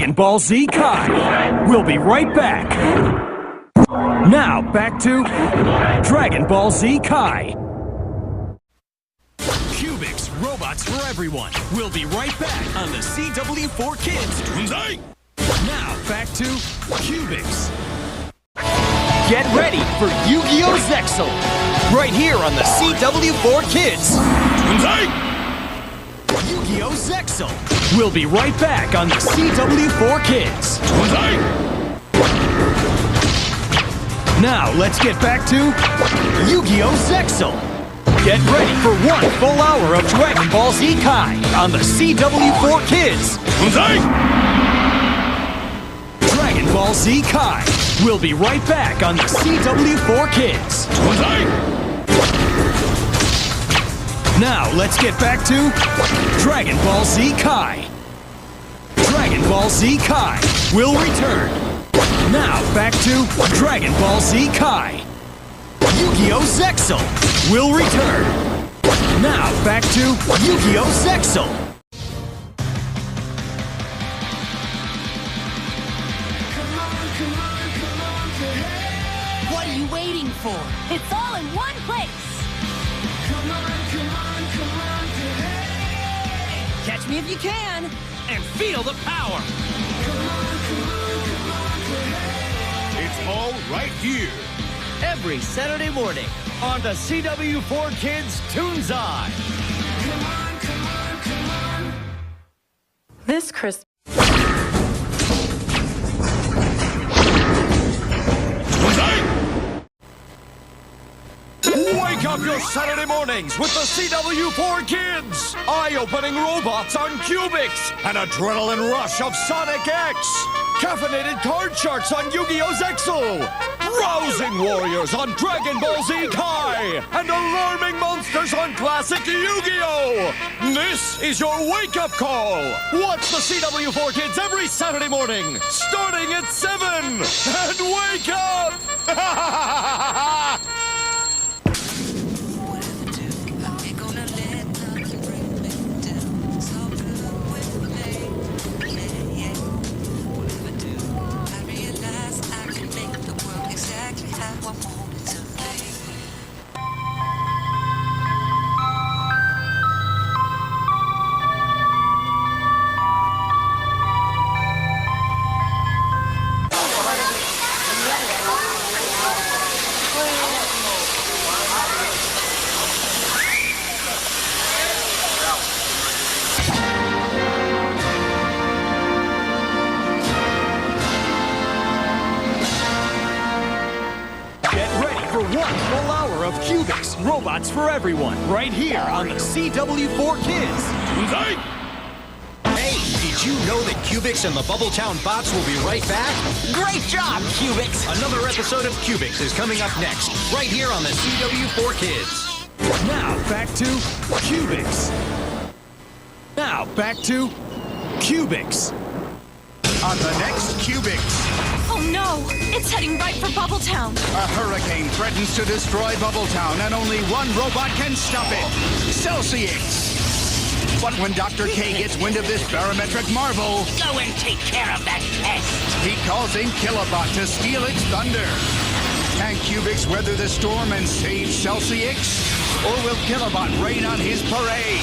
Dragon Ball Z Kai. We'll be right back. Now, back to Dragon Ball Z Kai. Cubics, robots for everyone. We'll be right back on the CW4 Kids. Toonzai! Now, back to Cubics. Get ready for Yu-Gi-Oh! Zexal. Right here on the CW4 Kids. Toonzai! Yu-Gi-Oh! Zexal. We'll be right back on the CW4 Kids. Toonzai! Now, let's get back to Yu-Gi-Oh! Zexal. Get ready for one full hour of Dragon Ball Z Kai on the CW4 Kids. Toonzai! Dragon Ball Z Kai. We'll be right back on the CW4 Kids. Toonzai! Now, let's get back to Dragon Ball Z Kai. Dragon Ball Z Kai will return. Now, back to Dragon Ball Z Kai. Yu-Gi-Oh! Zexal will return. Now, back to Yu-Gi-Oh! Zexal. What are you waiting for? It's all in one place. Catch me if you can, and feel the power. It's all right here. Every Saturday morning on the CW4 Kids Toonzai. This Christmas. Wake up your Saturday mornings with the CW4 Kids! Eye-opening robots on Cubics! An adrenaline rush of Sonic X! Caffeinated card sharks on Yu-Gi-Oh! Zexal! Rousing warriors on Dragon Ball Z Kai! And alarming monsters on classic Yu-Gi-Oh! This is your wake-up call! Watch the CW4 Kids every Saturday morning, starting at 7! And wake up! Cubics, robots for everyone, right here on the CW4 Kids. Toonzai! Hey, did you know that Cubics and the Bubbletown bots will be right back? Great job, Cubics! Another episode of Cubics is coming up next, right here on the CW4 Kids. Now back to Cubics. Now back to Cubics. On the next Cubics. Oh no! It's heading right for Bubbletown. A hurricane threatens to destroy Bubbletown, and only one robot can stop it. Celsius! But when Dr. K gets wind of this barometric marvel... Go and take care of that pest! He calls in Kilobot to steal its thunder. Can Cubics weather the storm and save Celsius? Or will Kilobot rain on his parade?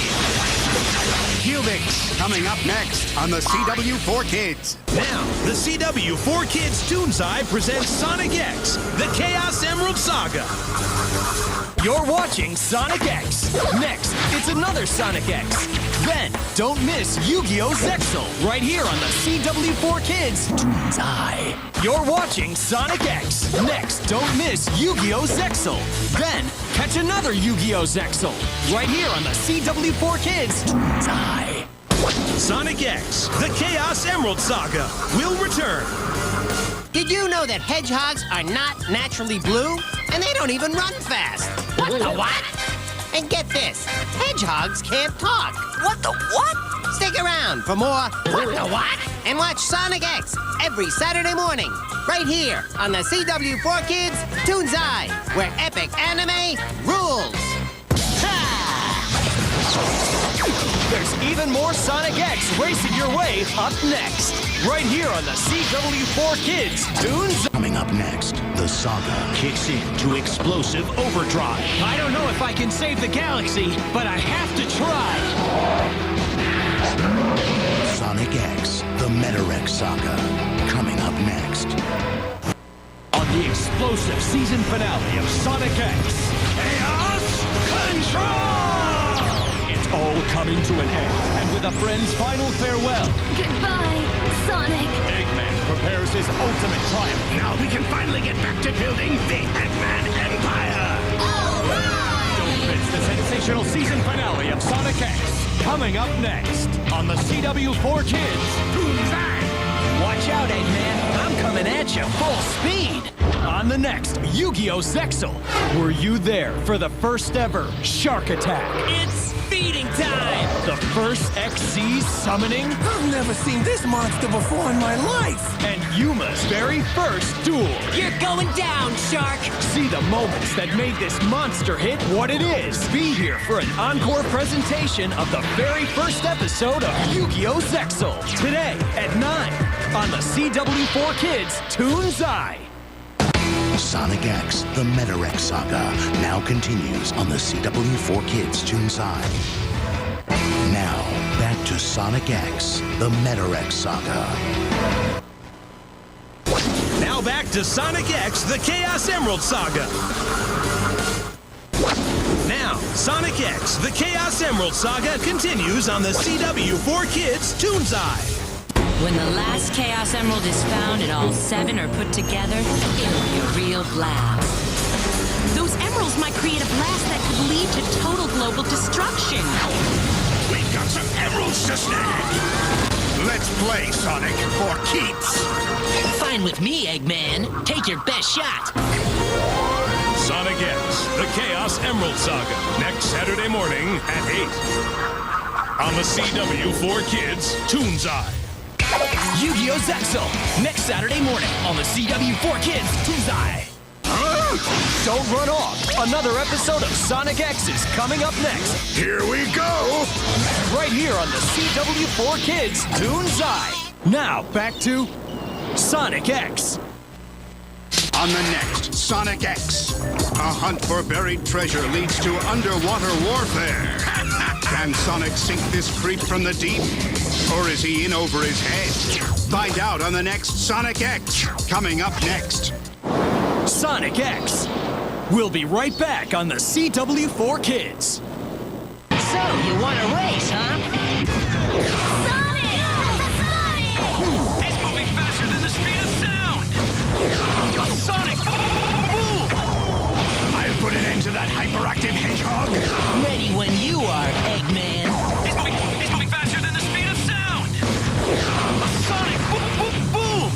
Cubics, coming up next on the CW4 Kids. Now, the CW4 Kids Toonzai presents Sonic X, the Chaos Emerald Saga. You're watching Sonic X. Next, it's another Sonic X. Then, don't miss Yu-Gi-Oh! Zexal, right here on the CW4 Kids Toonzai. You're watching Sonic X. Next, don't miss Yu-Gi-Oh! Zexal. Then, catch another Yu-Gi-Oh! Zexal, right here on the CW4 Kids Toonzai. Sonic X, the Chaos Emerald Saga, will return. Did you know that hedgehogs are not naturally blue? And they don't even run fast. What the what? And get this, hedgehogs can't talk. What the what? Stick around for more what the what? And watch Sonic X every Saturday morning, right here on the CW4 Kids Toonzai, where epic anime rules. There's even more Sonic X racing your way up next. right here on the CW4 Kids Toonzai. Coming up next, the saga kicks into explosive overdrive. I don't know if I can save the galaxy, but I have to try. Sonic X, the Metarex saga, coming up next. On the explosive season finale of Sonic X, Chaos Control! It's all coming to an end, and with a friend's final farewell, Goodbye, Sonic. Eggman prepares his ultimate triumph. Now we can finally get back to building the Eggman Empire! Don't miss the sensational season finale of Sonic X, coming up next on the CW4 Kids Toonzai. Watch out, Eggman. I'm coming at you full speed. On the next Yu-Gi-Oh! Zexal. Were you there for the first ever Shark Attack? It's feeding time! The first XC summoning? I've never seen this monster before in my life. And Yuma's very first duel. You're going down, Shark. See the moments that made this monster hit what it is. Be here for an encore presentation of the very first episode of Yu-Gi-Oh! Zexal. Today at 9 on the CW4 Kids Toonzai. Sonic X, the Metarex saga, now continues on the CW4 Kids Toonzai. Now, back to Sonic X, the Metarex saga. Now back to Sonic X, the Chaos Emerald Saga. Now, Sonic X, the Chaos Emerald Saga continues on the CW4 Kids Toonzai. When the last Chaos Emerald is found and all 7 are put together, it'll be a real blast. Those emeralds might create a blast that could lead to total global destruction. We've got some emeralds to snag! Let's play, Sonic, for keeps! Fine with me, Eggman. Take your best shot. Sonic X, the Chaos Emerald Saga, next Saturday morning at 8. On the CW4 Kids Toonzai. Yu-Gi-Oh! Zexal, next Saturday morning on the CW4 Kids Toonzai. Don't run off. Another episode of Sonic X is coming up next. Here we go! Right here on the CW4 Kids Toonzai. Now, back to Sonic X. On the next Sonic X, a hunt for buried treasure leads to underwater warfare. Can Sonic sink this creep from the deep? Or is he in over his head? Find out on the next Sonic X, coming up next. Sonic X. We'll be right back on the CW4 Kids. So, you want to race, huh? Sonic! It's moving faster than the speed of sound! Sonic! Boom! I'll put an end to that hyperactive hedgehog! Ready when you are, Eggman. It's moving faster than the speed of sound! Sonic! Boom! Boom! Boom!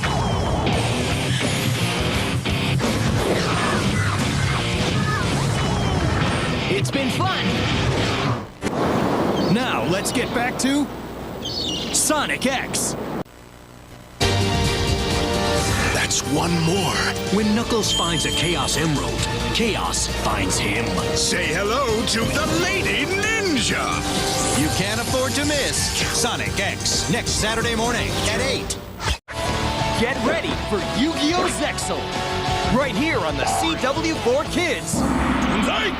It's been fun. Now, let's get back to Sonic X. That's one more. When Knuckles finds a Chaos Emerald, Chaos finds him. Say hello to the Lady Ninja! You can't afford to miss Sonic X, next Saturday morning at 8. Get ready for Yu-Gi-Oh! Zexal. Right here on the CW4 Kids. Toonzai!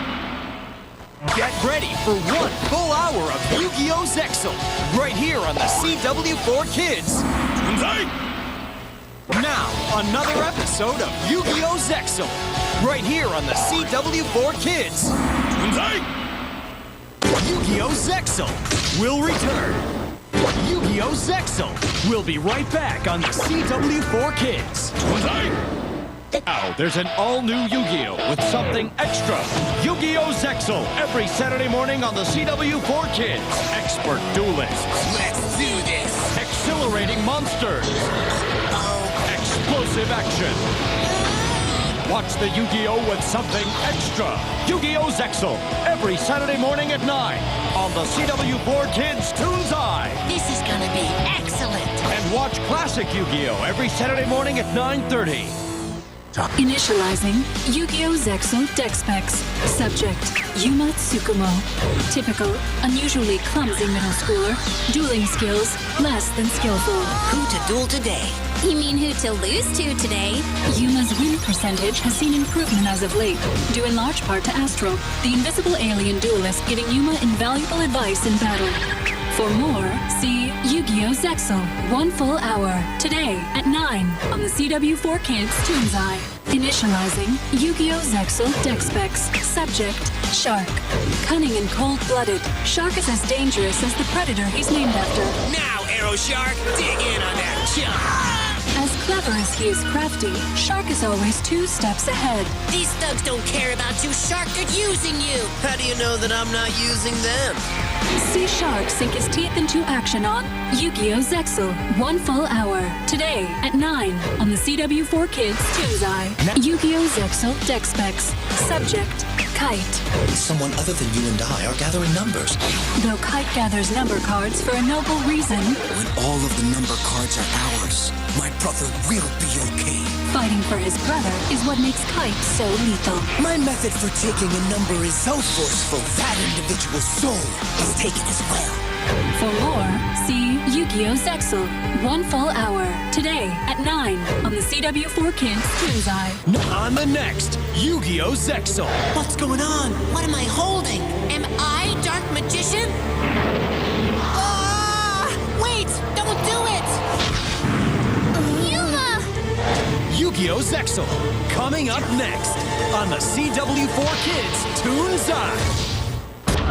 Get ready for 1 full hour of Yu-Gi-Oh! Zexal. Right here on the CW4 Kids. Toonzai! Now, another episode of Yu-Gi-Oh! Zexal. Right here on the CW4 Kids. Toonzai! Yu-Gi-Oh! Zexal will return. Yu-Gi-Oh! Zexal. We'll be right back on the CW4 Kids. Toonzai! Now, there's an all-new Yu-Gi-Oh! with something extra. Yu-Gi-Oh! Zexal, every Saturday morning on the CW4 Kids. Expert duelists. Let's do this. Exhilarating monsters. Explosive action. Watch the Yu-Gi-Oh! with something extra. Yu-Gi-Oh! Zexal, every Saturday morning at 9 on the CW4 Kids Toonzai. This is gonna be excellent. And watch classic Yu-Gi-Oh! every Saturday morning at 9:30. Initializing Yu-Gi-Oh! Zexal Deck Specs. Subject, Yuma Tsukumo. Typical, unusually clumsy middle schooler. Dueling skills, less than skillful. Who to duel today? You mean who to lose to today? Yuma's win percentage has seen improvement as of late, due in large part to Astro, the invisible alien duelist giving Yuma invaluable advice in battle. For more, see Yu-Gi-Oh! Zexal, 1 full hour, today at 9 on the CW4 Kids Toonzai. Initializing Yu-Gi-Oh! Zexal Deck Specs. Subject, Shark. Cunning and cold-blooded, Shark is as dangerous as the predator he's named after. Now, Arrow Shark, dig in on that chunk. As clever as he is crafty, Shark is always 2 steps ahead. These thugs don't care about you, Shark. They're using you. How do you know that I'm not using them? See Shark sink his teeth into action on Yu-Gi-Oh! Zexal, 1 full hour, today at 9 on the CW4 Kids Toonzai. Yu-Gi-Oh! Zexal Deck Specs. Subject, Kite. Someone other than you and I are gathering numbers. Though Kite gathers number cards for a noble reason, When all of the number cards are ours, my brother will be okay. fighting for his brother is what makes Kite so lethal. My method for taking a number is so forceful, that individual's soul is taken as well. For more, see Yu-Gi-Oh! Zexal, 1 full hour, today at 9 on the CW4 Kids Toonzai. On the next Yu-Gi-Oh! Zexal. What's going on? What am I holding? Am I Dark Magician? Ah! Wait! Don't do it! Yuma! Yu-Gi-Oh! Zexal. Coming up next on the CW4 Kids Toonzai.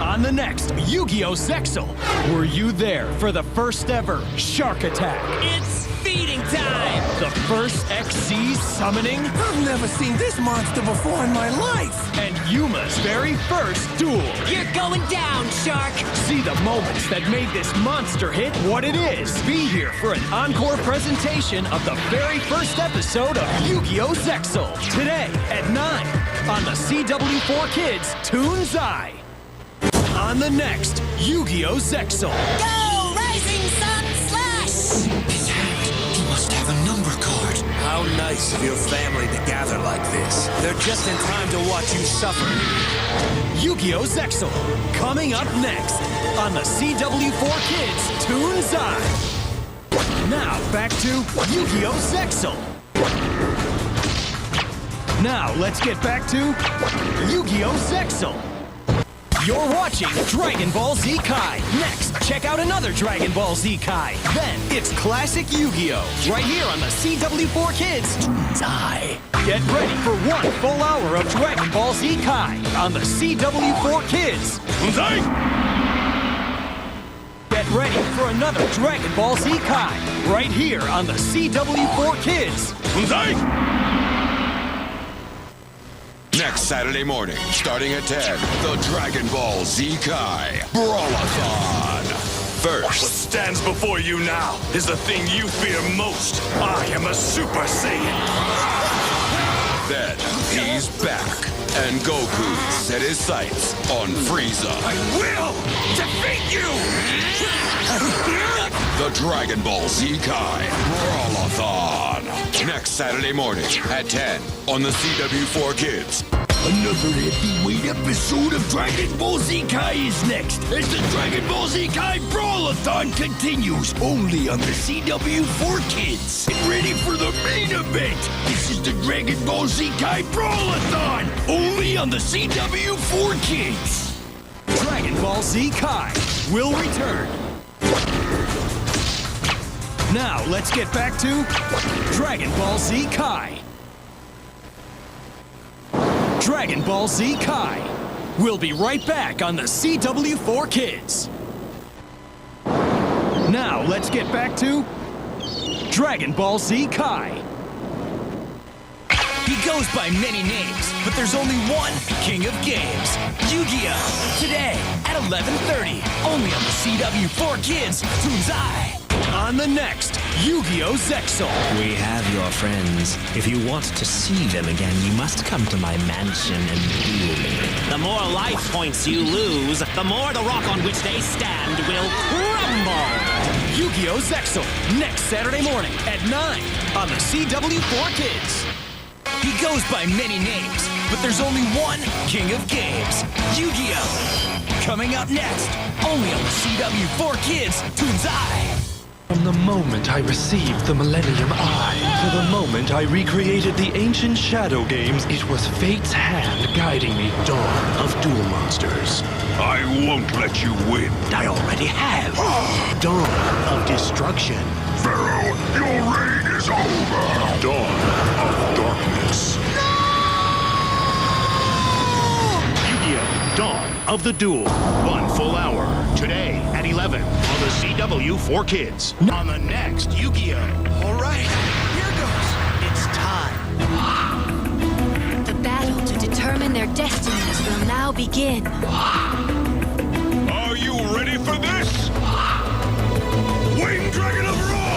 On the next Yu-Gi-Oh! Zexal. Were you there for the first ever Shark Attack? It's feeding time! The first XC summoning? I've never seen this monster before in my life. And Yuma's very first duel. You're going down, Shark! See the moments that made this monster hit what it is. Be here for an encore presentation of the very first episode of Yu-Gi-Oh! Zexal. Today at 9 on the CW4 Kids Toonzai. On the next Yu-Gi-Oh! Zexal. Go, Rising Sun Slash! His hand, he must have a number card. How nice of your family to gather like this. They're just in time to watch you suffer. Yu-Gi-Oh! Zexal. Coming up next on the CW4 Kids Toonzai. Now back to Yu-Gi-Oh! Zexal. Now let's get back to Yu-Gi-Oh! Zexal. You're watching Dragon Ball Z Kai. Next, check out another Dragon Ball Z Kai. Then, it's classic Yu-Gi-Oh! Right here on the CW4 Kids Toonzai. Get ready for 1 full hour of Dragon Ball Z Kai on the CW4 Kids Toonzai. Get ready for another Dragon Ball Z Kai. Right here on the CW4 Kids Toonzai. Next Saturday morning, starting at 10, the Dragon Ball Z Kai Brawlathon. First, What stands before you now is the thing you fear most. I am a Super Saiyan. then he's back, and Goku set his sights on Frieza. I will defeat you! The Dragon Ball Z Kai Brawlathon. Next Saturday morning at 10 on the CW4 Kids. Another heavyweight episode of Dragon Ball Z Kai is next, as the Dragon Ball Z Kai Brawlathon continues, only on the CW4 Kids. Get ready for the main event. This is the Dragon Ball Z Kai Brawlathon, only on the CW4 Kids. Dragon Ball Z Kai will return. Now, let's get back to Dragon Ball Z Kai. Dragon Ball Z Kai. We'll be right back on the CW4 Kids. Now, let's get back to Dragon Ball Z Kai. He goes by many names, but there's only one king of games. Yu-Gi-Oh! Today at 11:30, only on the CW4 Kids Toonzai. On the next Yu-Gi-Oh! Zexal. We have your friends. If you want to see them again, you must come to my mansion and duel me. The more life points you lose, the more the rock on which they stand will crumble. Yu-Gi-Oh! Zexal, next Saturday morning at 9 on the CW4 Kids. He goes by many names, but there's only one king of games, Yu-Gi-Oh! Coming up next, only on the CW4 Kids Toonzai. From the moment I received the Millennium Eye to the moment I recreated the ancient Shadow Games, it was fate's hand guiding me. Dawn of Duel Monsters. I won't let you win. I already have. Dawn of Destruction. Pharaoh, your reign is over. Dawn of Darkness. Yu-Gi-Oh! Dawn of the Duel. 1 full hour. Today at 11 on the CW4 Kids. On the next Yu-Gi-Oh! All right, here goes. It's time. The battle to determine their destinies will now begin. Are you ready for this? Winged Dragon of Ra!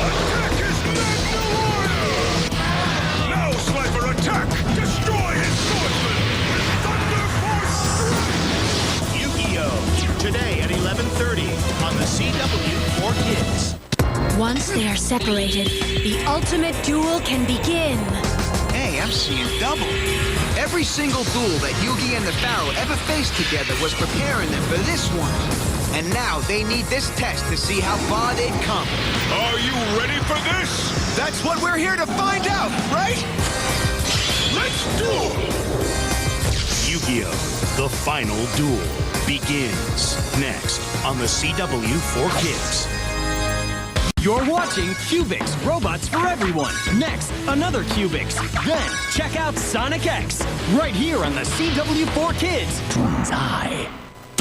Attack his Magna Warrior! Now, Slifer, attack! Destroy his swordsman! Thunder Force Strike! Yu-Gi-Oh! Today at 11:30 on the CW4 Kids. Once they are separated, the ultimate duel can begin. Hey, I'm seeing double. Every single duel that Yugi and the Pharaoh ever faced together was preparing them for this one. And now they need this test to see how far they've come. Are you ready for this? That's what we're here to find out, right? Let's duel! Yu-Gi-Oh! The Final Duel begins next on the CW4 Kids. You're watching Cubics, Robots for Everyone. Next, another Cubics. Then, check out Sonic X, right here on the CW4 Kids Toonzai.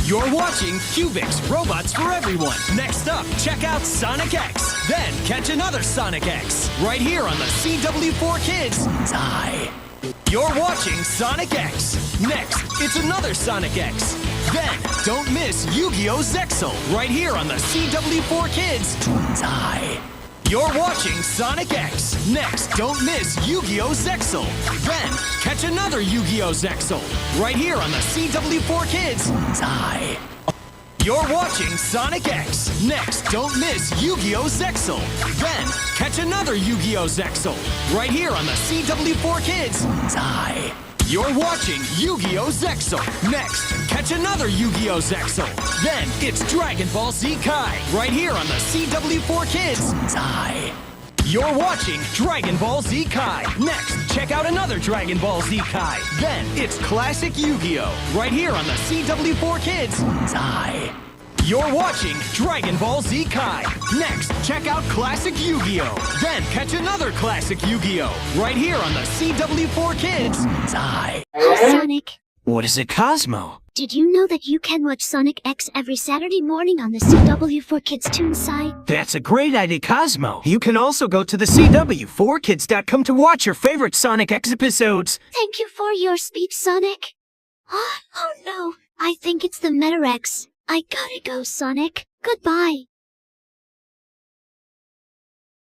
You're watching Cubics, Robots for Everyone. Next up, check out Sonic X. Then, catch another Sonic X, right here on the CW4 Kids Toonzai. You're watching Sonic X. Next, it's another Sonic X. Then, don't miss Yu-Gi-Oh! Zexal, right here on the CW4 Kids Toonzai. You're watching Sonic X. Next, don't miss Yu-Gi-Oh! Zexal. Then, catch another Yu-Gi-Oh! Zexal, right here on the CW4 Kids Toonzai. You're watching Sonic X. Next, don't miss Yu-Gi-Oh! Zexal. Then, catch another Yu-Gi-Oh! Zexal, right here on the CW4 Kids Toonzai. You're watching Yu-Gi-Oh! Zexal. Next, catch another Yu-Gi-Oh! Zexal. Then, it's Dragon Ball Z Kai, right here on the CW4 Kids Toonzai. You're watching Dragon Ball Z Kai. Next, check out another Dragon Ball Z Kai. Then, it's Classic Yu-Gi-Oh! right here on the CW4 Kids Toonzai. You're watching Dragon Ball Z Kai. Next, check out Classic Yu-Gi-Oh! Then catch another Classic Yu-Gi-Oh! right here on the CW4 Kids Toonzai. Sonic, What is it, Cosmo? did you know that you can watch Sonic X every Saturday morning on the CW4 Kids Toonzai? That's a great idea, Cosmo. You can also go to the CW4Kids.com to watch your favorite Sonic X episodes. Thank you for your speech, Sonic. Oh no, I think it's the Metarex. I gotta go, Sonic. Goodbye.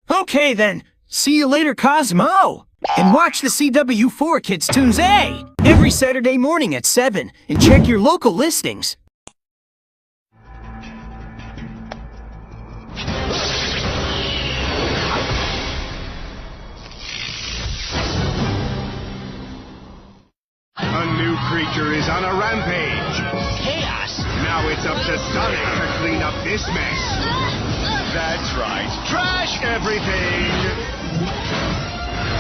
Okay then, see you later, Cosmo! And watch the CW4 Kids Toonzai every Saturday morning at 7, and check your local listings. A new creature is on a rampage. Chaos. Now it's up to Sonic to clean up this mess. That's right. Trash everything.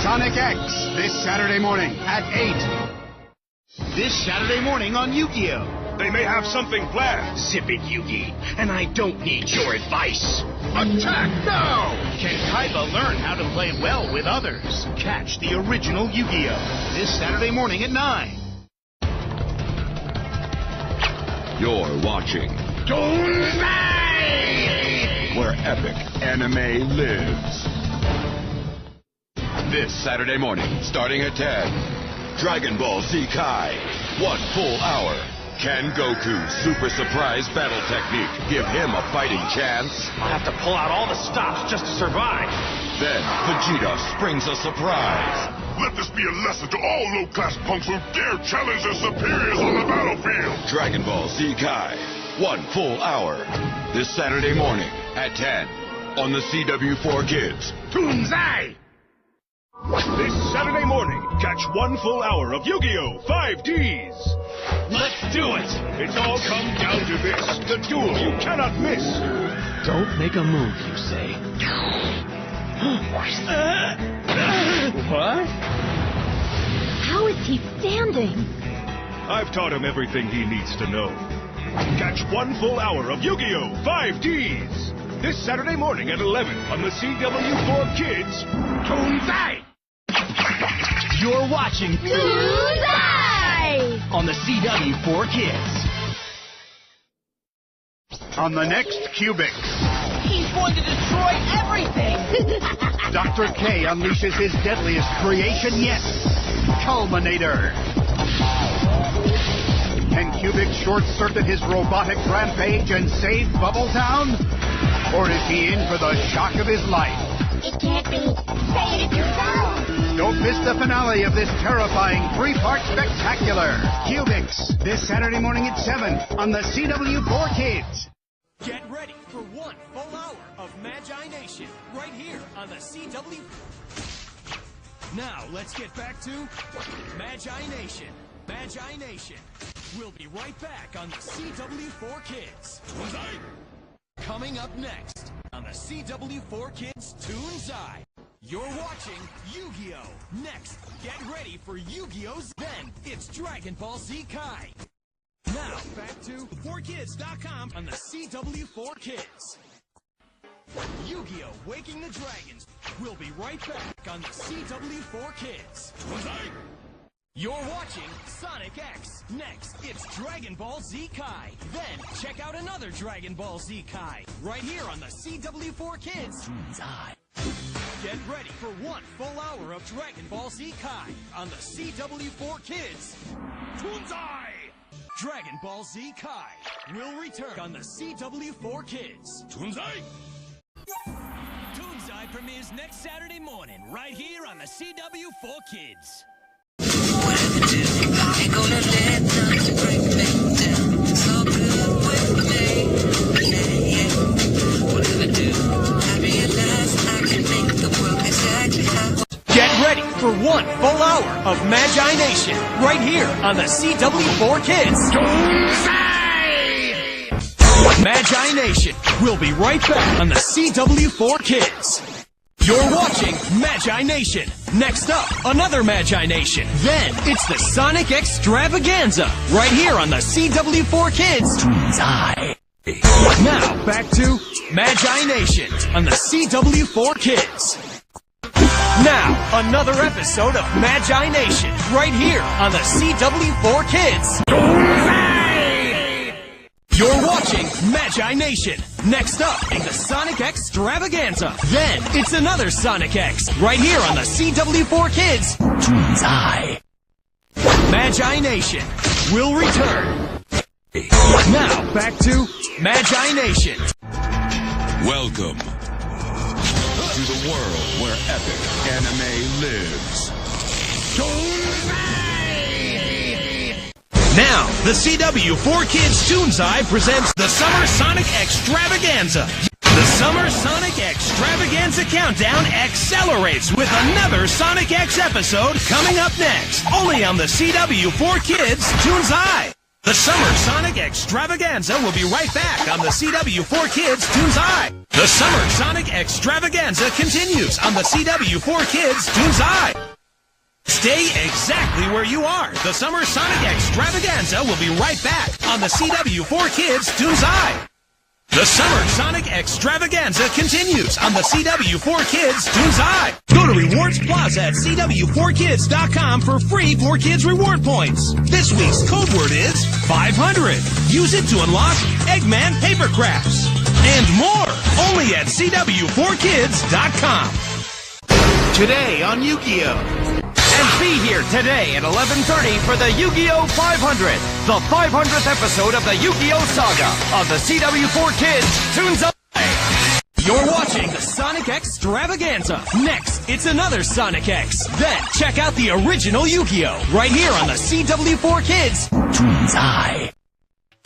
Sonic X, this Saturday morning at 8. This Saturday morning on Yu-Gi-Oh! They may have something planned. Zip it, Yugi, and I don't need your advice. Attack now! Can Kaiba learn how to play well with others? Catch the original Yu-Gi-Oh! this Saturday morning at 9. You're watching Toonzai! where epic anime lives. This Saturday morning, starting at 10, Dragon Ball Z Kai, 1 full hour. Can Goku's super surprise battle technique give him a fighting chance? I'll have to pull out all the stops just to survive. Then Vegeta springs a surprise. Let this be a lesson to all low-class punks who dare challenge their superiors on the battlefield. Dragon Ball Z Kai, 1 full hour. This Saturday morning at 10 on the CW4 Kids. Toonzai! This Saturday morning, catch 1 full hour of Yu-Gi-Oh! 5Ds! Let's do it! It's all come down to this, the duel you cannot miss! Don't make a move, you say. What? How is he standing? I've taught him everything he needs to know. Catch 1 full hour of Yu-Gi-Oh! 5Ds! This Saturday morning at 11 on the CW4 Kids Toonzai! You're watching Toonzai! on the CW4 Kids. On the next Cubic, He's going to destroy everything! Dr. K unleashes his deadliest creation yet, Culminator. Can Cubic short-circuit his robotic rampage and save Bubble Town? Or is he in for the shock of his life? It can't be. Say it yourself. Don't miss the finale of this terrifying 3-part spectacular, Cubics, this Saturday morning at 7 on the CW4 Kids. Get ready for 1 full hour of Magi Nation right here on the CW. Now let's get back to Magi Nation. Magi Nation. We'll be right back on the CW4 Kids. Toonzai! Coming up next on the CW4 Kids Toonzai. You're watching Yu-Gi-Oh! Next, get ready for Yu-Gi-Oh! Then it's Dragon Ball Z Kai. Now back to 4kids.com on the CW4 Kids. Yu-Gi-Oh! Waking the Dragons. We'll be right back on the CW4 Kids. Toonzai! You're watching Sonic X. Next, it's Dragon Ball Z Kai. Then, check out another Dragon Ball Z Kai. Right here on the CW4 Kids. Toonzai. Get ready for 1 full hour of Dragon Ball Z Kai on the CW4 Kids. Toonzai! Dragon Ball Z Kai will return on the CW4 Kids. Toonzai! Toonzai premieres next Saturday morning, right here on the CW4 Kids. Ain't gonna let nothing bring me down. It's all good with me. Yeah. Whatever do, I realize I can make the world exactly how. Get ready for 1 full hour of Magi Nation right here on the CW4 Kids. Magi Nation. We'll be right back on the CW4 Kids. You're watching Magi Nation. Next up, another Magi Nation. Then, it's the Sonic Extravaganza. Right here on the CW4 Kids. Toonzai. Now, back to Magi Nation on the CW4 Kids. Now, another episode of Magi Nation. Right here on the CW4 Kids. You're watching Magi Nation. Next up, is the Sonic Extravaganza. Then, it's another Sonic X. Right here on the CW4 Kids. Toonzai. Magi Nation will return. Now, back to Magi Nation. Welcome to the world where epic anime lives. Now, the CW4 Kids Toonzai presents the Summer Sonic Extravaganza. The Summer Sonic Extravaganza countdown accelerates with another Sonic X episode coming up next, only on the CW4 Kids Toonzai. The Summer Sonic Extravaganza will be right back on the CW4 Kids Toonzai. The Summer Sonic Extravaganza continues on the CW4 Kids Toonzai. Stay exactly where you are. The Summer Sonic Extravaganza will be right back on the CW4 Kids Toonzai. The Summer Sonic Extravaganza continues on the CW4 Kids Toonzai. Go to Rewards Plaza at CW4Kids.com for free 4Kids reward points. This week's code word is 500. Use it to unlock Eggman paper crafts and more. Only at CW4Kids.com. Today on Yu-Gi-Oh! And be here today at 11:30 for the Yu-Gi-Oh! 500, the 500th episode of the Yu-Gi-Oh! Saga of the CW4 Kids Toonzai. You're watching the Sonic Extravaganza. Next, it's another Sonic X. Then, check out the original Yu-Gi-Oh! Right here on the CW4 Kids Toonzai.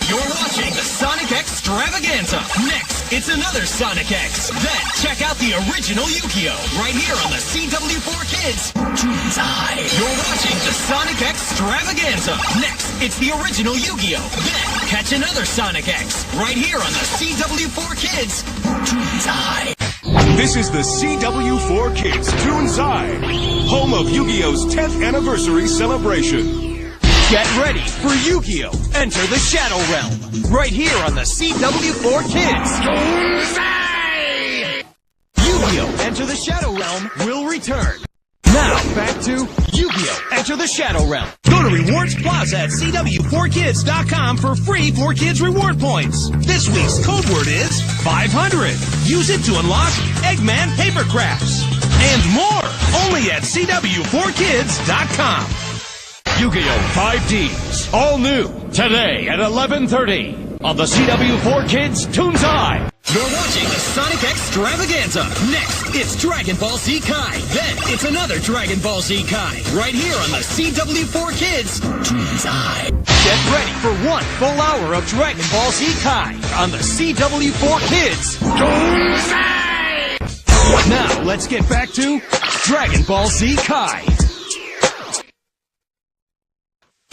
You're watching the Sonic Extravaganza. Next, it's another Sonic X. Then, check out the original Yu-Gi-Oh! Right here on the CW4 Kids Toonzai. You're watching the Sonic Extravaganza. Next, it's the original Yu-Gi-Oh! Then, catch another Sonic X. Right here on the CW4 Kids Toonzai. This is the CW4 Kids Toonzai, home of Yu-Gi-Oh's 10th anniversary celebration. Get ready for Yu-Gi-Oh! Enter the Shadow Realm, right here on the CW4 Kids. Toonzai! Yu-Gi-Oh! Enter the Shadow Realm will return. Now, back to Yu-Gi-Oh! Enter the Shadow Realm. Go to Rewards Plaza at CW4Kids.com for free 4Kids reward points. This week's code word is 500. Use it to unlock Eggman paper crafts. And more, only at CW4Kids.com. Yu-Gi-Oh! 5Ds, all new, today at 11:30 on the CW4 Kids Toonzai. You're watching the Sonic Extravaganza. Next, it's Dragon Ball Z Kai. Then, it's another Dragon Ball Z Kai. Right here on the CW4 Kids Toonzai. Get ready for one full hour of Dragon Ball Z Kai on the CW4 Kids Toonzai. Now, let's get back to Dragon Ball Z Kai.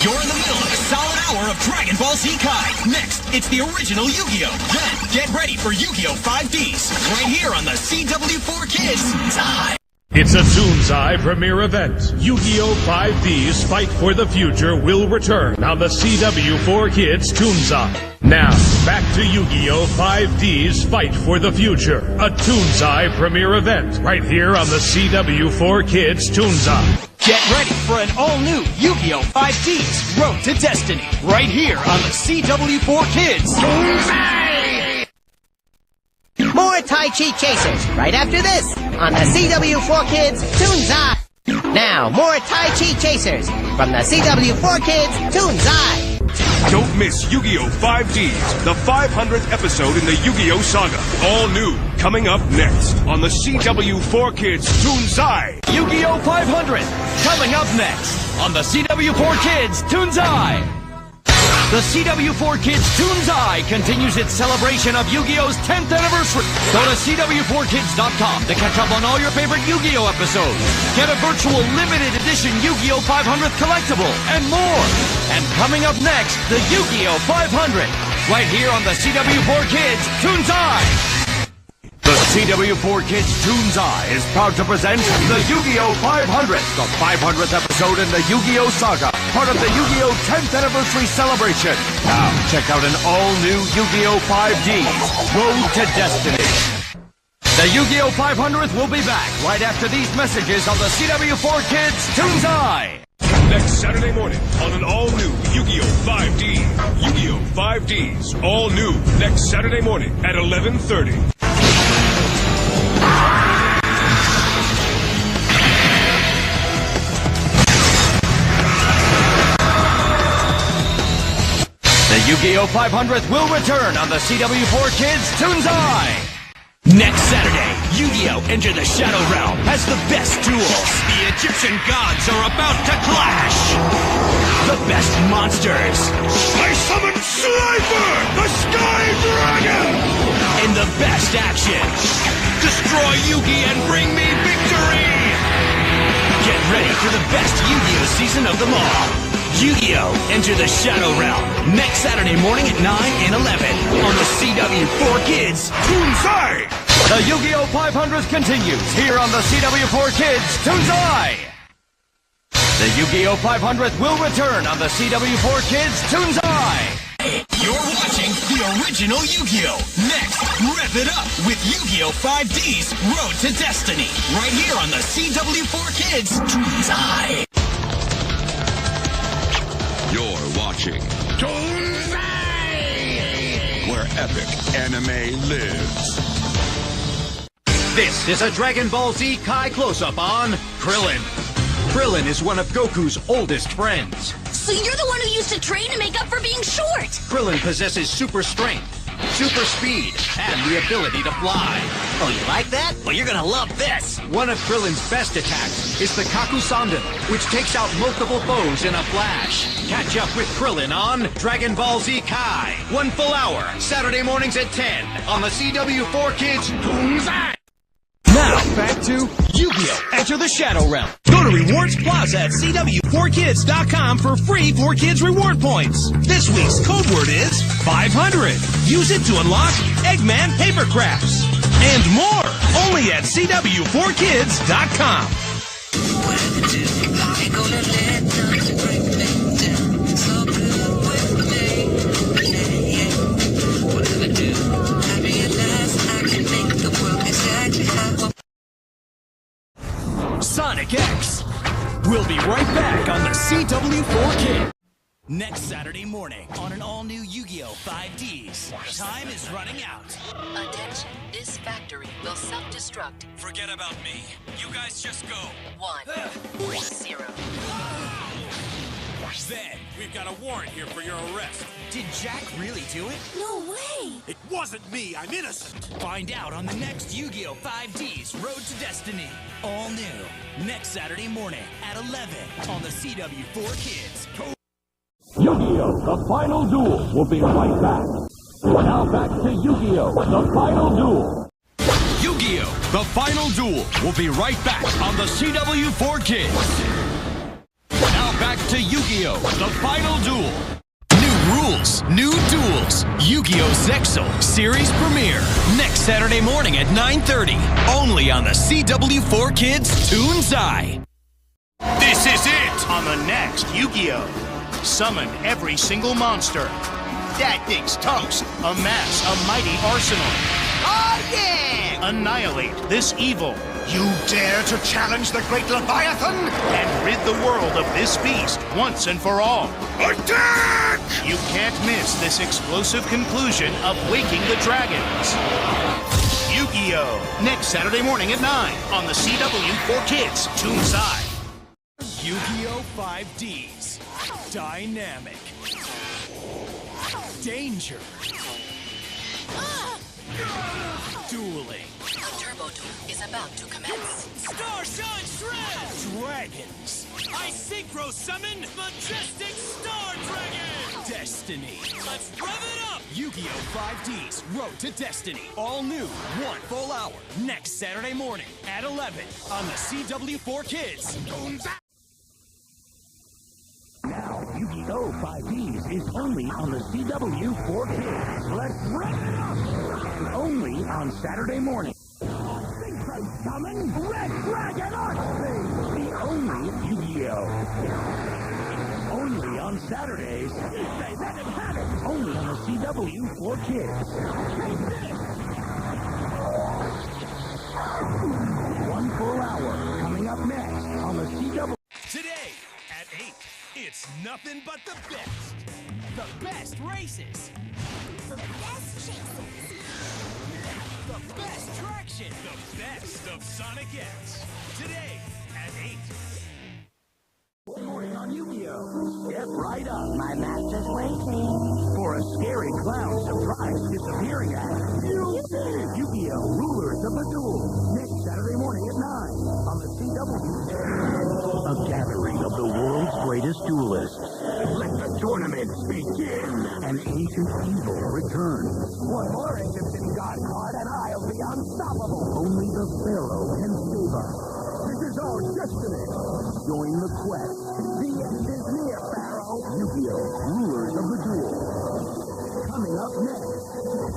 You're in the middle of a solid hour of Dragon Ball Z Kai. Next, it's the original Yu-Gi-Oh! Then, get ready for Yu-Gi-Oh! 5Ds, right here on the CW4 Kids Toonzai. It's a Toonzai premiere event. Yu-Gi-Oh! 5Ds Fight for the Future will return on the CW4 Kids Toonzai. Now, back to Yu-Gi-Oh! 5Ds Fight for the Future, a Toonzai premiere event right here on the CW4 Kids Toonzai. Get ready for an all-new Yu-Gi-Oh! 5Ds Road to Destiny, right here on the CW4 Kids Toonzai. More Tai Chi Chasers right after this on the CW4 Kids Toonzai. Now, more Tai Chi Chasers from the CW4 Kids Toonzai. Don't miss Yu-Gi-Oh! 5Ds, the 500th episode in the Yu-Gi-Oh! Saga. All new, coming up next on the CW4 Kids Toonzai. Yu-Gi-Oh! 500, coming up next on the CW4 Kids Toonzai. The CW4 Kids Toonzai continues its celebration of Yu-Gi-Oh's 10th anniversary. Go to CW4Kids.com to catch up on all your favorite Yu-Gi-Oh episodes. Get a virtual limited edition Yu-Gi-Oh 500th collectible and more. And coming up next, the Yu-Gi-Oh 500, right here on the CW4 Kids Toonzai. The CW4 Kids Toonzai is proud to present the Yu-Gi-Oh! 500, the 500th episode in the Yu-Gi-Oh! Saga, part of the Yu-Gi-Oh! 10th anniversary celebration. Now, check out an all-new Yu-Gi-Oh! 5Ds, Road to Destiny. The Yu-Gi-Oh! 500th will be back right after these messages on the CW4 Kids Toonzai. Next Saturday morning on an all-new Yu-Gi-Oh! 5D. Yu-Gi-Oh! 5Ds, all new, next Saturday morning at 11:30. The Yu-Gi-Oh! 500th will return on the CW4 Kids Toonzai. Next Saturday, Yu-Gi-Oh! Enter the Shadow Realm has the best duels. The Egyptian gods are about to clash. The best monsters. I summon Slifer, the Sky Dragon! And the best action. Destroy Yugi and bring me victory! Get ready for the best Yu-Gi-Oh! season of them all. Yu-Gi-Oh! Enter the Shadow Realm next Saturday morning at 9 and 11 on the CW4 Kids Toonzai. The Yu-Gi-Oh! 500th continues here on the CW4 Kids Toonzai. The Yu-Gi-Oh! 500th will return on the CW4 Kids Toonzai. You're watching the original Yu-Gi-Oh! Next, rev it up with Yu-Gi-Oh! 5D's Road to Destiny right here on the CW4 Kids Toonzai. You're watching Toonzai, where epic anime lives. This is a Dragon Ball Z Kai close-up on Krillin. Krillin is one of Goku's oldest friends. So you're the one who used to train to make up for being short! Krillin possesses super strength, super speed, and the ability to fly. Oh, you like that? Well, you're gonna love this. One of Krillin's best attacks is the Kakusanden, which takes out multiple foes in a flash. Catch up with Krillin on Dragon Ball Z Kai. 1 full hour, Saturday mornings at 10 on the CW4 Kids Toonzai. Now, back to Yu-Gi-Oh! Enter the Shadow Realm. Go to Rewards Plaza at CW4Kids.com for free 4Kids reward points. This week's code word is 500. Use it to unlock Eggman paper crafts. And more, only at CW4Kids.com. Sonic X. We'll be right back on the CW4 Kid. Next Saturday morning on an all-new Yu-Gi-Oh! 5Ds. Time is running out. Attention, this factory will self-destruct. Forget about me. You guys just go. 1, 0. Then, we've got a warrant here for your arrest. Did Jack really do it? No way! It wasn't me. I'm innocent. Find out on the next Yu-Gi-Oh! 5Ds Road to Destiny. All new. Next Saturday morning at 11 on the CW4 Kids. Yu-Gi-Oh! The Final Duel will be right back. Now back to Yu-Gi-Oh! The Final Duel. Yu-Gi-Oh! The Final Duel will be right back on the CW4 Kids. Now back to Yu-Gi-Oh! The Final Duel. New rules, new duels. Yu-Gi-Oh! Zexal series premiere next Saturday morning at 9:30. Only on the CW4 Kids Toonzai. This is it on the next Yu-Gi-Oh! Summon every single monster. That thing's toast. Amass a mighty arsenal. Oh, yeah! Annihilate this evil. You dare to challenge the great Leviathan? And rid the world of this beast once and for all. Attack! You can't miss this explosive conclusion of Waking the Dragons. Yu-Gi-Oh! Next Saturday morning at 9 on the CW4 Kids Toonzai. Yu-Gi-Oh! 5Ds. Dynamic. Danger. Dueling. A turbo duel is about to commence. Starshine Shred! Dragons. I synchro summon Majestic Star Dragon! Destiny. Let's rev it up! Yu-Gi-Oh! 5Ds Road to Destiny. All new 1 full hour. Next Saturday morning at 11 on the CW4 Kids. Now, Yu-Gi-Oh! 5Ds is only on the CW4 Kids. Let's rev it up! And only on Saturday morning. Synchro summon Red Dragon Archfiend! The only Yu-Gi-Oh! Only on Saturdays. They let him have it! Only on the CW4 Kids. Take this! 1 full hour coming up next on the CW. Today at 8, it's nothing but the best. The best races. The best chases. The best traction. The best of Sonic X. Today at 8. Good morning on Yu-Gi-Oh! Step right up. My master's waiting. For a scary clown surprise disappearing act. Yu-Gi-Oh! Rulers of the Duel. Next Saturday morning at 9 on the CW. A gathering of the world's greatest duelists. Let the tournaments begin. An ancient evil returns. One more Egyptian god card and I'll be unstoppable. Only the Pharaoh can save us. This is our destiny. Join the quest. The end is near, Pharaoh. Yu-Gi-Oh! Rulers of the Duel. Coming up next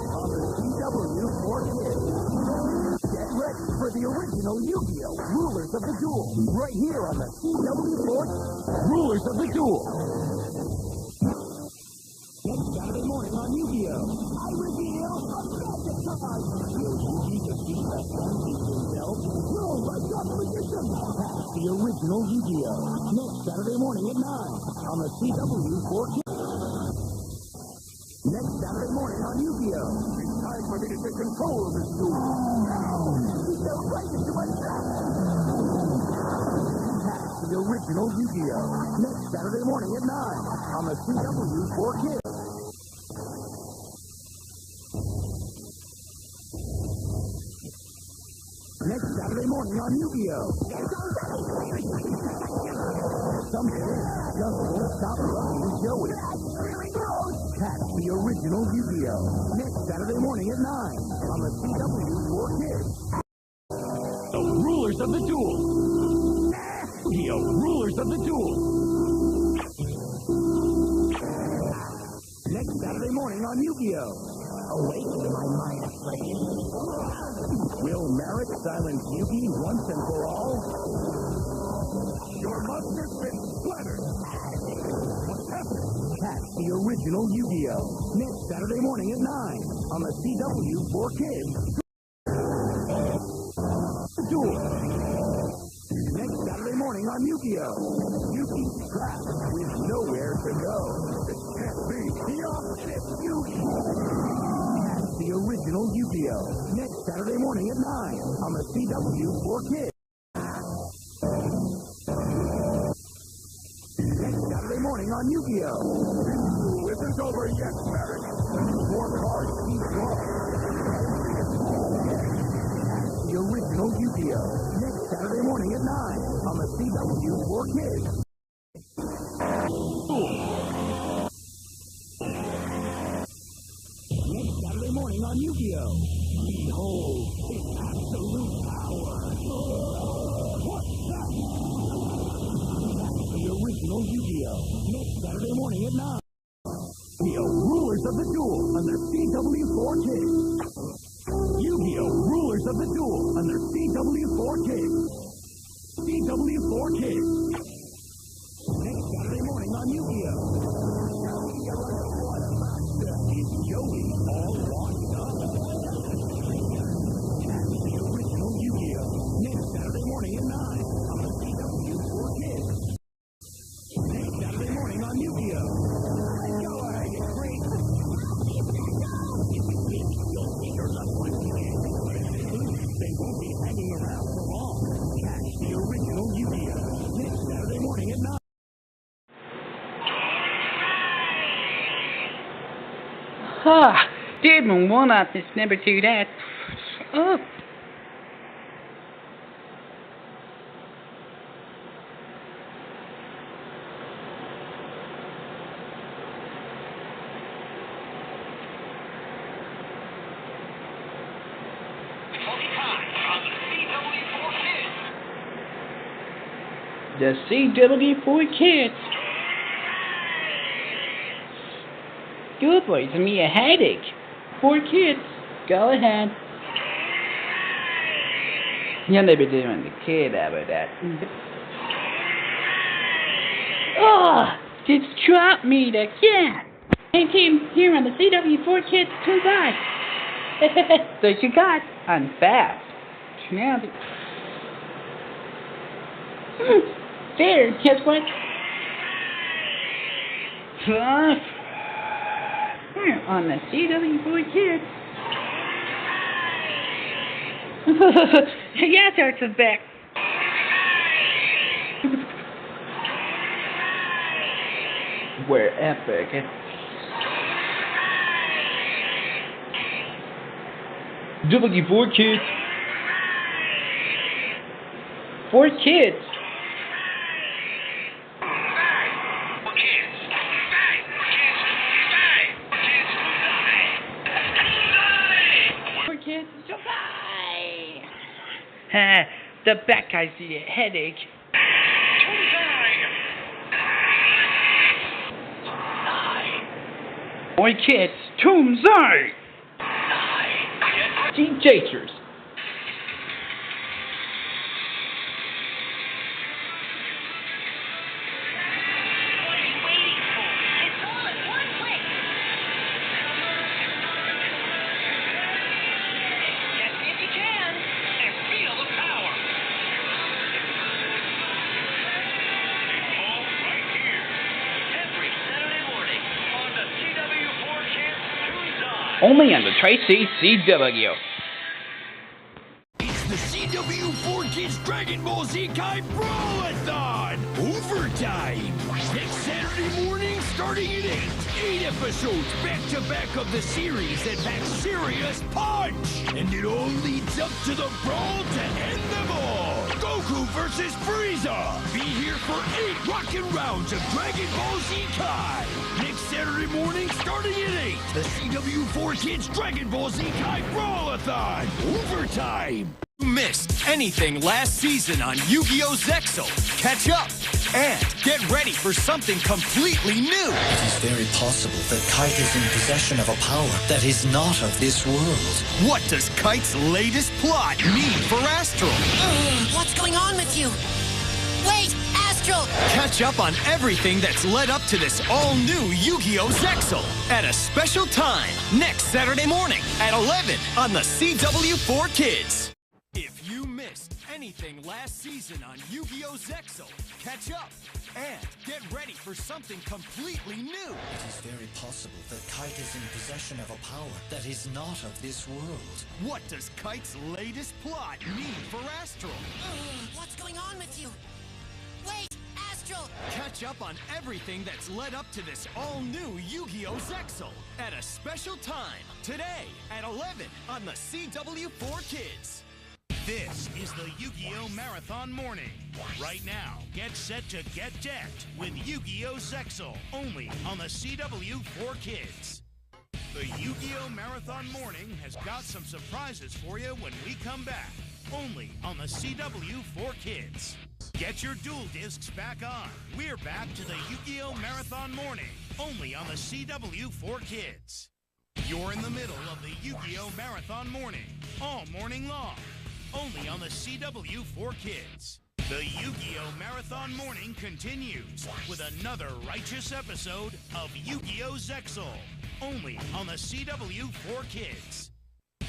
on the CW4 Kids. Get ready for the original Yu-Gi-Oh! Rulers of the Duel. Right here on the CW4 Rulers of the Duel. Next Saturday morning on Yu-Gi-Oh! I reveal a magic card. Will Yugi defeat the fancy himself? No, I got the magician. That's the original Yu-Gi-Oh! Next Saturday morning at 9 on the CW4 Kids. Next Saturday morning on Yu-Gi-Oh! It's time for me to take control of this duel. He fell right into my trap. That's the original Yu-Gi-Oh! Next Saturday morning at 9 on the CW4 Kids. Next Saturday morning on Yu-Gi-Oh! Some kids just won't stop loving Joey. Catch the original Yu-Gi-Oh! Next Saturday morning at 9 on the CW for Kids. The rulers of the duel. Yu-Gi-Oh! Rulers of the duel. Next Saturday morning on Yu-Gi-Oh! Awaken my mind flame. Will Merrick silence Yugi once and for all? Your mustard's been splattered. What's happened? Catch the original Yu-Gi-Oh! Next Saturday morning at 9 on the CW for Kids. Duel. Next Saturday morning on Yu-Gi-Oh! Yugi's trapped with nowhere to go. It can't be. The opposite Yugi. Catch the original Yu-Gi-Oh! Next Saturday morning at 9 on the CW for Kids. Next Saturday morning on Yu-Gi-Oh! This duel isn't over yet, Merrick. More cards keep drawing. The original Yu-Gi-Oh! Next Saturday morning at 9 on the CW for Kids. Next Saturday morning on Yu-Gi-Oh! Behold its absolute power. What's that? The original Yu-Gi-Oh! Next Saturday morning at 9. Yu-Gi-Oh! Rulers of the Duel under CW4 Kids. Yu-Gi-Oh! Rulers of the Duel under CW4 Kids. CW4 Kids. Next Saturday morning on Yu-Gi-Oh! Is Joey all washed up? Catch the original Yu-Gi-Oh! Next Saturday morning at 9 on the CW4 Kids. Next Saturday morning on Yu-Gi-Oh! Go ahead, you freak! You're not going to they won't be hanging around for long. Catch the original Yu-Gi-Oh! Next Saturday morning at 9. Ah, didn't want up this never do that. Oh. The CW4 Kids. Good boy, it's me a headache. 4 Kids, go ahead. You'll never doing the kid about that. Oh, it's trap meet again. Hey team, here on the CW4 Kids Toonzai. So you got on fast. Now there, guess what? Here on the CW4 Kids. Yeah, Darts is back. We're epic. W4 Kids. 4 Kids. Kids, Toonzai! The bad guys need a headache. Toonzai! Boy kids, Toonzai! Team Chasers. Only on the Tracy CW. It's the CW4 Kids Dragon Ball Z Kai Brawl-a-thon! Overtime! Next Saturday morning, starting at 8. 8 episodes back-to-back of the series that packs serious punch! And it all leads up to the brawl to end them all! Goku versus Frieza! Be here for 8 rockin' rounds of Dragon Ball Z Kai! Next Saturday morning, starting at 8. The CW4 Kids Dragon Ball Z Kai Brawl-a-thon! Overtime! Missed anything last season on Yu-Gi-Oh! Zexal? Catch up and get ready for something completely new. It is very possible that Kite is in possession of a power that is not of this world. What does Kite's latest plot mean for Astral? What's going on with you? Wait, Astral! Catch up on everything that's led up to this all-new Yu-Gi-Oh! Zexal at a special time next Saturday morning at 11 on the CW4 Kids. If you missed anything last season on Yu-Gi-Oh! Zexal, catch up and get ready for something completely new. It is very possible that Kite is in possession of a power that is not of this world. What does Kite's latest plot mean for Astral? What's going on with you? Wait, Astral! Catch up on everything that's led up to this all-new Yu-Gi-Oh! Zexal at a special time today at 11 on the CW4 Kids. This is the Yu-Gi-Oh! Marathon Morning. Right now, get set to get decked with Yu-Gi-Oh! Zexal, only on the CW4 Kids. The Yu-Gi-Oh! Marathon Morning has got some surprises for you when we come back, only on the CW4 Kids. Get your dual discs back on. We're back to the Yu-Gi-Oh! Marathon Morning, only on the CW4 Kids. You're in the middle of the Yu-Gi-Oh! Marathon Morning, all morning long, only on the CW4 Kids. The Yu-Gi-Oh! Marathon Morning continues with another righteous episode of Yu-Gi-Oh! Zexal, only on the CW4 Kids.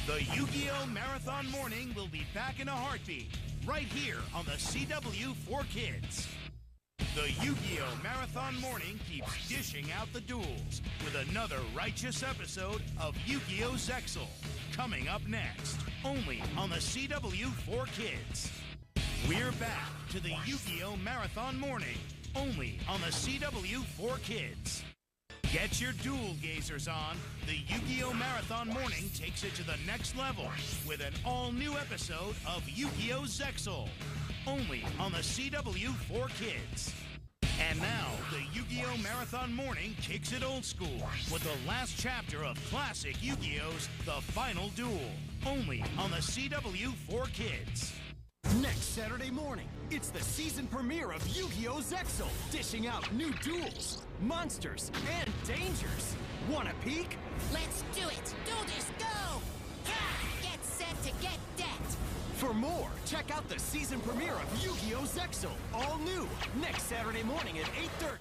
The Yu-Gi-Oh! Marathon Morning will be back in a heartbeat, right here on the CW4 Kids. The Yu-Gi-Oh! Marathon Morning keeps dishing out the duels with another righteous episode of Yu-Gi-Oh! Zexal, coming up next, only on the CW4 Kids. We're back to the Yu-Gi-Oh! Marathon Morning, only on the CW4 Kids. Get your dual gazers on. The Yu-Gi-Oh! Marathon Morning takes it to the next level with an all-new episode of Yu-Gi-Oh! Zexal, only on the CW4 Kids. And now, the Yu-Gi-Oh! Marathon Morning kicks it old school with the last chapter of classic Yu-Gi-Oh's The Final Duel, only on the CW4 Kids. Next Saturday morning, it's the season premiere of Yu-Gi-Oh! Zexal, dishing out new duels, monsters, and dangers. Want a peek? Let's do it! Dueldish, go! Get set to get decked! For more, check out the season premiere of Yu-Gi-Oh! Zexal, all new, next Saturday morning at 8:30.